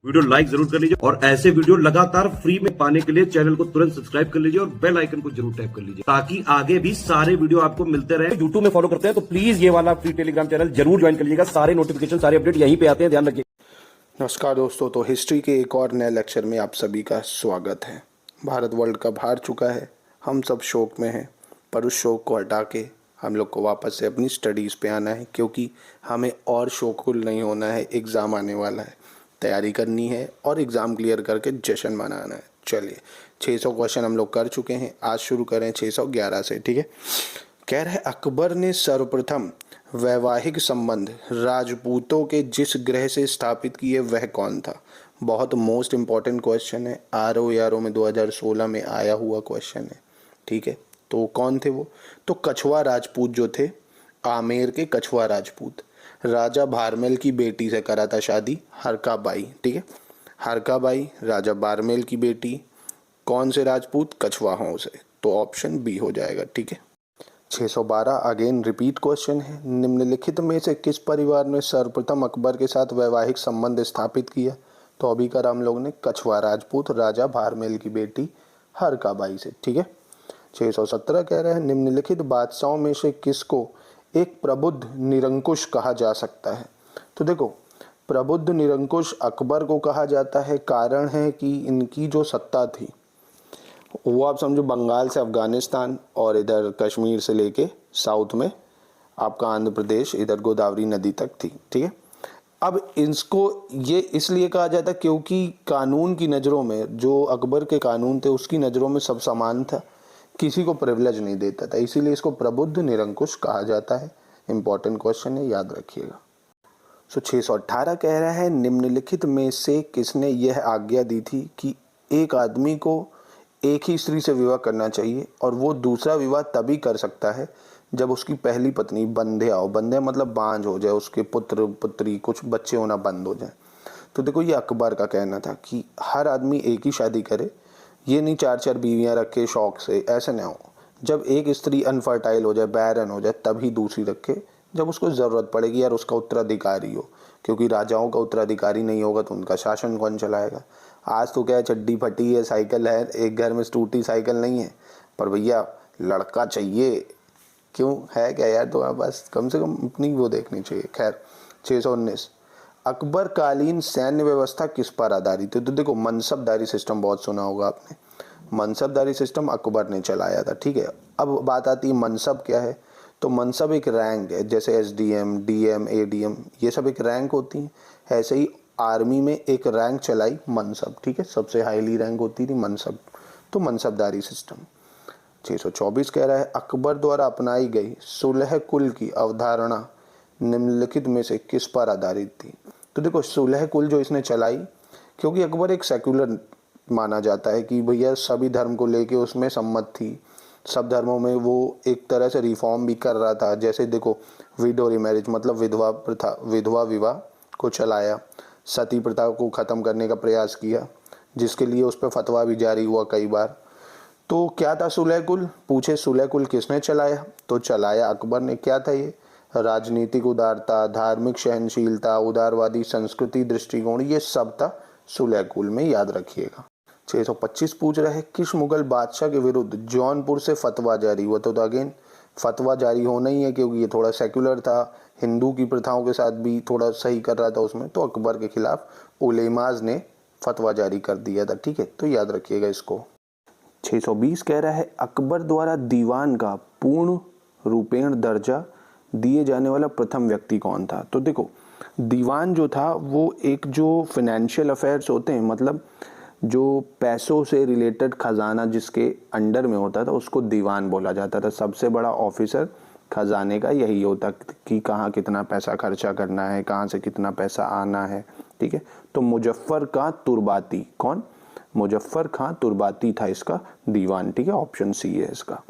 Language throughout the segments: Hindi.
वीडियो लाइक जरूर कर लीजिए और ऐसे वीडियो लगातार फ्री में पाने के लिए चैनल को तुरंत सब्सक्राइब कर लीजिए और बेल आइकन को जरूर टैप कर लीजिए ताकि आगे भी सारे वीडियो आपको मिलते रहे। यूट्यूब में फॉलो करते हैं तो प्लीज ये वाला फ्री टेलीग्राम चैनल जरूर ज्वाइन कर लीजिएगा। सारे नोटिफिकेशन सारे अपडेट यहीं पे आते हैं, ध्यान रखिए। नमस्कार दोस्तों, तो हिस्ट्री के एक और नए लेक्चर में आप सभी का स्वागत है। भारत वर्ल्ड कप हार चुका है, हम सब शौक में हैं, पर उस शौक को हटा के हम लोग को वापस से अपनी स्टडीज़ पे आना है, क्योंकि हमें और शौकुल नहीं होना है। एग्ज़ाम आने वाला है, तैयारी करनी है और एग्ज़ाम क्लियर करके जश्न मनाना है। चलिए, 600 क्वेश्चन हम लोग कर चुके हैं, आज शुरू करें 611 से। ठीक है, कह रहे अकबर ने सर्वप्रथम वैवाहिक संबंध राजपूतों के जिस ग्रह से स्थापित किए वह कौन था। बहुत मोस्ट इम्पॉर्टेंट क्वेश्चन है, RO में 2016 में आया हुआ क्वेश्चन है। ठीक है, तो कौन थे वो? तो कछुआ राजपूत जो थे, आमेर के कछुआ राजपूत, राजा भारमेल की बेटी से करा था शादी, हरका बाई। ठीक है, हरका बाई राजा भारमेल की बेटी, कौन से राजपूत? कछवाहों से। तो ऑप्शन बी हो जाएगा। ठीक है, 612 अगेन रिपीट क्वेश्चन है, निम्नलिखित में से किस परिवार ने सर्वप्रथम अकबर के साथ वैवाहिक संबंध स्थापित किया? तो अभी करा हम लोग ने कछुआ राजपूत, राजा भारमेल की बेटी हरका बाई से। ठीक है, 617 कह रहे हैं निम्नलिखित बादशाहों में से किसको एक प्रबुद्ध निरंकुश कहा जा सकता है? तो देखो, प्रबुद्ध निरंकुश अकबर को कहा जाता है, कारण है कि इनकी जो सत्ता थी वो आप समझो बंगाल से अफगानिस्तान और इधर कश्मीर से लेके साउथ में आपका आंध्र प्रदेश, इधर गोदावरी नदी तक थी। ठीक है, अब इसको ये इसलिए कहा जाता क्योंकि कानून की नज़रों में जो अकबर के कानून थे उसकी नज़रों में सब समान था, किसी को प्रिविलेज नहीं देता था, इसीलिए इसको प्रबुद्ध निरंकुश कहा जाता है। इंपॉर्टेंट क्वेश्चन है, याद रखिएगा। 618 कह रहा है निम्नलिखित में से किसने यह आज्ञा दी थी कि एक आदमी को एक ही स्त्री से विवाह करना चाहिए और वो दूसरा विवाह तभी कर सकता है जब उसकी पहली पत्नी बंध्या हो। बंध्या मतलब बांझ हो जाए, उसके पुत्र पुत्री कुछ बच्चे होना बंद हो जाए। तो देखो, ये अकबर का कहना था कि हर आदमी एक ही शादी करे, ये नहीं 4-4 बीवियां रखे शौक से, ऐसे ना हो। जब एक स्त्री अनफर्टाइल हो जाए, बैरन हो जाए, तभी दूसरी रखे जब उसको ज़रूरत पड़ेगी, यार उसका उत्तराधिकारी हो, क्योंकि राजाओं का उत्तराधिकारी नहीं होगा तो उनका शासन कौन चलाएगा। आज तो क्या है, चड्डी फटी है, साइकिल है, एक घर में स्कूटी साइकिल नहीं है, पर भैया लड़का चाहिए। क्यों है क्या यार, तो बस कम से कम अपनी वो देखनी चाहिए। खैर, 619 अकबर कालीन सैन्य व्यवस्था किस पर आधारित है? तो देखो, मनसबदारी सिस्टम बहुत सुना होगा आपने, मनसबदारी सिस्टम अकबर ने चलाया था। ठीक है, अब बात आती है मनसब क्या है? तो मनसब एक रैंक है, जैसे SDM, DM, ADM ये सब एक रैंक होती है। ऐसे ही आर्मी में एक रैंक चलाई मनसब। ठीक है, सबसे हाईली रैंक होती थी मनसब, तो मनसबदारी सिस्टम। 624 कह रहा है अकबर द्वारा अपनाई गई सुलह कुल की अवधारणा निम्नलिखित में से किस पर आधारित थी? तो देखो, सुलह कुल जो इसने चलाई, क्योंकि अकबर एक सेक्युलर माना जाता है कि भैया सभी धर्म को लेके उसमें सम्मत थी, सब धर्मों में वो एक तरह से रिफॉर्म भी कर रहा था। जैसे देखो, विडो रिमैरिज मतलब विधवा प्रथा, विधवा विवाह को चलाया, सती प्रथा को ख़त्म करने का प्रयास किया, जिसके लिए उस पर फतवा भी जारी हुआ कई बार। तो क्या था सुलह कुल? पूछे सुलह कुल किसने चलाया? तो चलाया अकबर ने। क्या था ये? राजनीतिक उदारता, धार्मिक सहनशीलता, उदारवादी संस्कृति दृष्टिकोण, ये सब था सुलह कुल में, याद रखिएगा। 625 पूछ रहे हैं किस मुगल बादशाह के विरुद्ध जौनपुर से फतवा जारी हुआ? तो अगेन फतवा जारी होना ही है, क्योंकि ये थोड़ा सेक्युलर था, हिंदू की प्रथाओं के साथ भी थोड़ा सही कर रहा था उसमें, तो अकबर के खिलाफ उलेमाज ने फतवा जारी कर दिया था। ठीक है, तो याद रखिएगा इसको। 620 कह रहा है अकबर द्वारा दीवान का पूर्ण रूपेण दर्जा दिए जाने वाला प्रथम व्यक्ति कौन था? तो देखो, दीवान जो था वो एक जो फाइनेंशियल अफेयर्स होते हैं, मतलब जो पैसों से रिलेटेड खजाना जिसके अंडर में होता था उसको दीवान बोला जाता था। सबसे बड़ा ऑफिसर खजाने का यही होता कि कहाँ कितना पैसा खर्चा करना है, कहाँ से कितना पैसा आना है। ठीक है, तो मुजफ्फर खां तुर्बाती, कौन? मुजफ्फर खां तुर्बाती था इसका दीवान। ठीक है, ऑप्शन सी है इसका।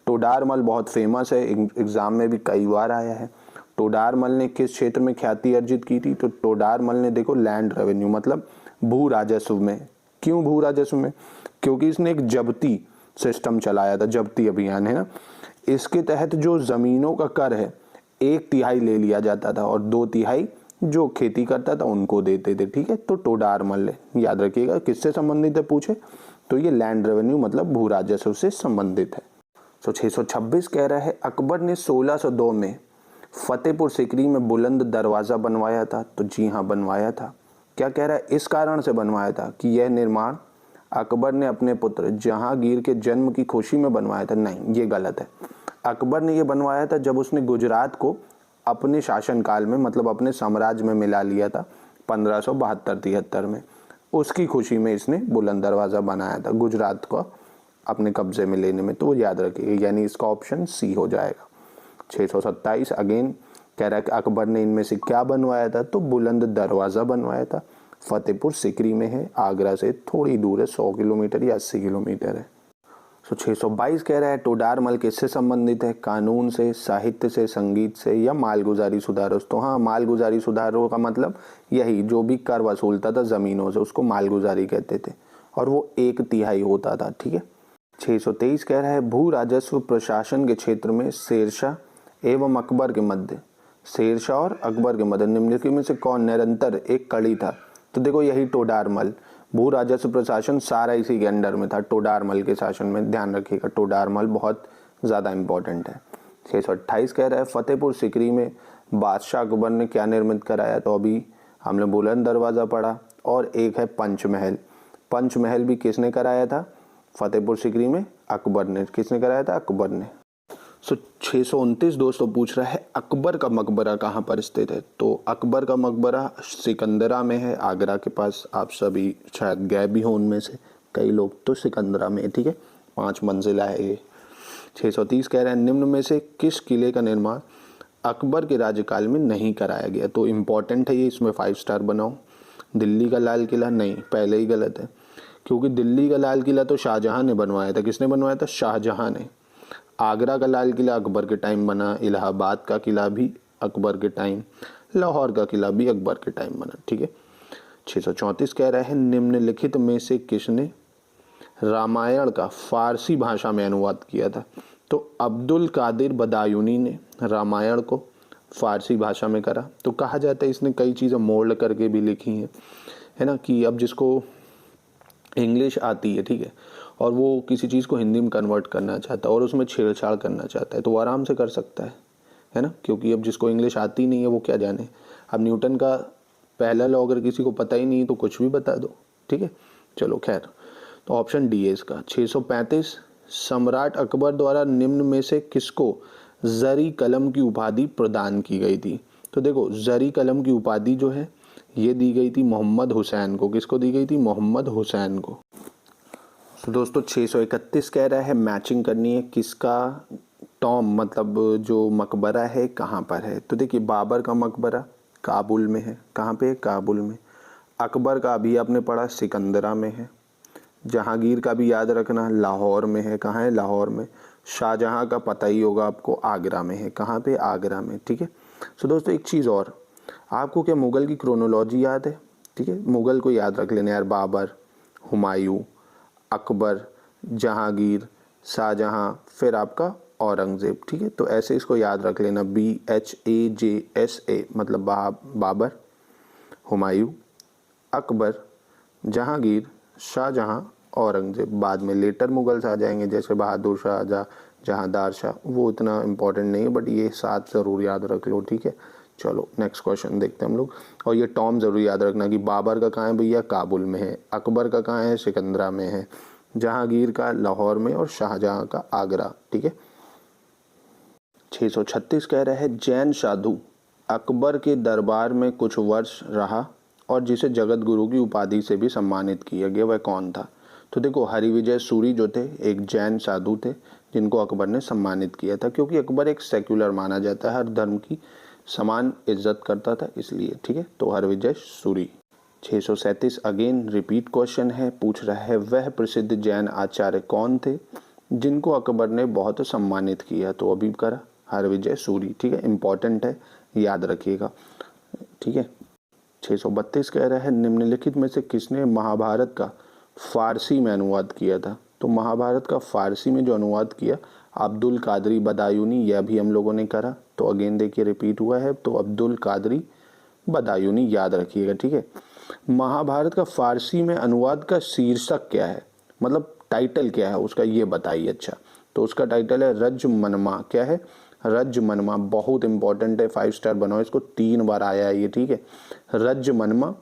तोडारमल बहुत फेमस है, एग्जाम में भी कई बार आया है। तोडारमल ने किस क्षेत्र में ख्याति अर्जित की थी? तो तोडारमल ने देखो लैंड रेवेन्यू मतलब भू राजस्व में। क्यों भू राजस्व में? क्योंकि इसने एक जब्ती सिस्टम चलाया था, जब्ती अभियान है ना, इसके तहत जो जमीनों का कर है 1/3 ले लिया जाता था और 2/3 जो खेती करता था उनको देते थे, ठीक है। तो टोडारमल याद रखिएगा किससे संबंधित है पूछे तो ये लैंड रेवेन्यू मतलब भू राजस्व से संबंधित है। 626 कह रहा है अकबर ने 1602 में फतेहपुर सीकरी में बुलंद दरवाज़ा बनवाया था। तो जी हाँ बनवाया था। क्या कह रहा है, इस कारण से बनवाया था कि यह निर्माण अकबर ने अपने पुत्र जहांगीर के जन्म की खुशी में बनवाया था। नहीं, ये गलत है। अकबर ने ये बनवाया था जब उसने गुजरात को अपने शासनकाल में मतलब अपने साम्राज्य में मिला लिया था 1572-73 में। उसकी खुशी में इसने बुलंद दरवाज़ा बनाया था गुजरात को अपने कब्जे में लेने में। तो वो याद रखिए, यानी इसका ऑप्शन सी हो जाएगा। 627 अगेन कह रहा है कि अकबर ने इनमें से क्या बनवाया था, तो बुलंद दरवाज़ा बनवाया था। फतेहपुर सीकरी में है, आगरा से थोड़ी दूर है, 100 किलोमीटर या 80 किलोमीटर है। 622 कह रहा है टोडारमल किससे संबंधित है, कानून से, साहित्य से, संगीत से या मालगुजारी सुधारों से। तो हाँ, मालगुजारी सुधारों का मतलब यही जो भी कर वसूलता था ज़मीनों से उसको मालगुजारी कहते थे और वो 1/3 होता था, ठीक है। 623 कह रहा है भू राजस्व प्रशासन के क्षेत्र में शेरशाह एवं अकबर के मध्य, शेरशाह और अकबर के मध्य निम्नलिखित में से कौन निरंतर एक कड़ी था। तो देखो यही टोडारमल, भू राजस्व प्रशासन सारा इसी के अंडर में था, टोडारमल के शासन में। ध्यान रखिएगा टोडारमल बहुत ज़्यादा इंपॉर्टेंट है। 628 कह रहा है फतेहपुर सीकरी में बादशाह अकबर ने क्या निर्मित कराया। तो अभी हमने बुलंद दरवाज़ा पढ़ा और एक है पंचमहल। पंचमहल भी किसने कराया था, फतेहपुर सीकरी में अकबर ने। किसने कराया था, अकबर ने। 629 दोस्तों पूछ रहा है अकबर का मकबरा कहाँ पर स्थित है। तो अकबर का मकबरा सिकंदरा में है, आगरा के पास। आप सभी शायद गए भी हो उनमें से कई लोग, तो सिकंदरा में है, ठीक है। 5 मंजिला है ये। 630 कह रहे हैं निम्न में से किस किले का निर्माण अकबर के राज्यकाल में नहीं कराया गया। तो इम्पॉर्टेंट है ये, इसमें 5 स्टार बनाओ। दिल्ली का लाल किला नहीं, पहले ही गलत है, क्योंकि दिल्ली का लाल किला तो शाहजहां ने बनवाया था। किसने बनवाया था, शाहजहां ने। आगरा का लाल किला अकबर के टाइम बना, इलाहाबाद का किला भी अकबर के टाइम, लाहौर का किला भी अकबर के टाइम बना, ठीक है। 634 कह रहा है निम्नलिखित में से किसने रामायण का फारसी भाषा में अनुवाद किया था। तो अब्दुल कादिर बदायूनी ने रामायण को फारसी भाषा में करा। तो कहा जाता है इसने कई चीज़ें मोल्ड करके भी लिखी हैं, है ना, कि अब जिसको इंग्लिश आती है, ठीक है, और वो किसी चीज़ को हिंदी में कन्वर्ट करना चाहता है और उसमें छेड़छाड़ करना चाहता है तो वो आराम से कर सकता है ना, क्योंकि अब जिसको इंग्लिश आती नहीं है वो क्या जाने। अब न्यूटन का पहला लॉ अगर किसी को पता ही नहीं तो कुछ भी बता दो, ठीक है। चलो खैर, तो ऑप्शन डी है इसका। 635 सम्राट अकबर द्वारा निम्न में से किसको जरी कलम की उपाधि प्रदान की गई थी। तो देखो जरी कलम की उपाधि जो है ये दी गई थी मोहम्मद हुसैन को। किसको दी गई थी, मोहम्मद हुसैन को। तो दोस्तों 631 कह रहा है मैचिंग करनी है किसका टॉम मतलब जो मकबरा है कहाँ पर है। तो देखिए बाबर का मकबरा काबुल में है। कहाँ पे है, काबुल में। अकबर का अभी आपने पढ़ा सिकंदरा में है। जहांगीर का भी याद रखना लाहौर में है। कहाँ है, लाहौर में। शाहजहां का पता ही होगा आपको, आगरा में है। कहाँ पे, आगरा में, ठीक है। सो दोस्तों एक चीज़ और, आपको क्या मुग़ल की क्रोनोलॉजी याद है, ठीक है। मुग़ल को याद रख लेना यार, बाबर, हुमायूं, अकबर, जहांगीर, शाहजहां, फिर आपका औरंगज़ेब, ठीक है। तो ऐसे इसको याद रख लेना, BHAJSA मतलब बाबर, हुमायूं, अकबर, जहांगीर, शाहजहां, औरंगज़ेब। बाद में लेटर मुगल्स आ जाएंगे जैसे बहादुर शाह, जहांदार शाह, वो इतना इम्पोर्टेंट नहीं है, बट ये 7 ज़रूर याद रख लो, ठीक है। चलो नेक्स्ट क्वेश्चन देखते हैं हम लोग। और ये टॉम ज़रूर याद रखना कि बाबर का कहाँ है भैया, काबुल में है। अकबर का कहाँ है, सिकंदरा में है। जहांगीर का लाहौर में और शाहजहां का आगरा, ठीक है। 636 कह रहा है जैन साधु अकबर के दरबार में कुछ वर्ष रहा और जिसे जगत गुरु की उपाधि से भी सम्मानित किया गया, वह कौन था। तो देखो हरिविजय सूरी जो थे एक जैन साधु थे जिनको अकबर ने सम्मानित किया था, क्योंकि अकबर एक सेक्युलर माना जाता है, हर धर्म की समान इज्जत करता था इसलिए, ठीक है। तो Harvijay Suri. 637 again repeat question है, पूछ रहा है वह प्रसिद्ध जैन आचार्य कौन थे जिनको अकबर ने बहुत सम्मानित किया। तो अभी करा हरविजय सूरी, ठीक है, इंपॉर्टेंट है, याद रखिएगा, ठीक है। 632 कह रहा है निम्नलिखित में से किसने महाभारत का फारसी में अनुवाद किया था। तो महाभारत का फारसी में जो अनुवाद किया अब्दुल कादरी बदायूनी, यह भी हम लोगों ने करा। तो अगेन देखिए रिपीट हुआ है, तो अब्दुल कादरी बदायूनी, याद रखिएगा, ठीक है। महाभारत का फारसी में अनुवाद का शीर्षक क्या है, मतलब टाइटल क्या है उसका, ये बताइए। अच्छा, तो उसका टाइटल है रजमनमा। क्या है? रजमनमा। बहुत इंपॉर्टेंट है, 5 स्टार बनाओ इसको, 3 बार आया है ये, ठीक है। रजमनमा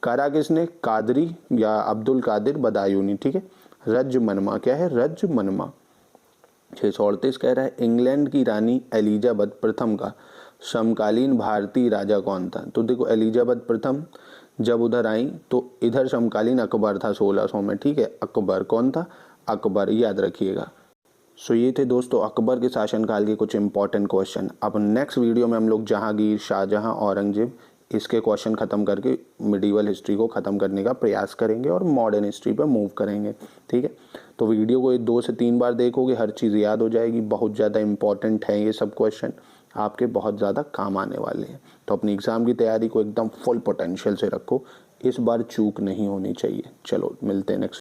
करा किसने? कादरी या अब्दुल कादिर बदायूनी, ठीक है। रजमनमा क्या है? रजमनमा। 638 कह रहा है इंग्लैंड की रानी एलिजाबेथ प्रथम का समकालीन भारतीय राजा कौन था? तो देखो, एलिजाबेथ प्रथम जब उधर आई तो इधर समकालीन अकबर था 1600 में, ठीक है। अकबर कौन था? अकबर, याद रखिएगा। सो ये थे दोस्तों अकबर के शासनकाल के कुछ इंपॉर्टेंट क्वेश्चन। अब नेक्स्ट वीडियो में हम लोग जहांगीर, शाहजहां, औरंगजेब इसके क्वेश्चन खत्म करके मिडिवल हिस्ट्री को ख़त्म करने का प्रयास करेंगे और मॉडर्न हिस्ट्री पर मूव करेंगे, ठीक है। तो वीडियो को 2 से 3 बार देखोगे, हर चीज़ याद हो जाएगी। बहुत ज़्यादा इंपॉर्टेंट है ये सब क्वेश्चन, आपके बहुत ज़्यादा काम आने वाले हैं। तो अपनी एग्ज़ाम की तैयारी को एकदम फुल पोटेंशियल से रखो, इस बार चूक नहीं होनी चाहिए। चलो मिलते हैं नेक्स्ट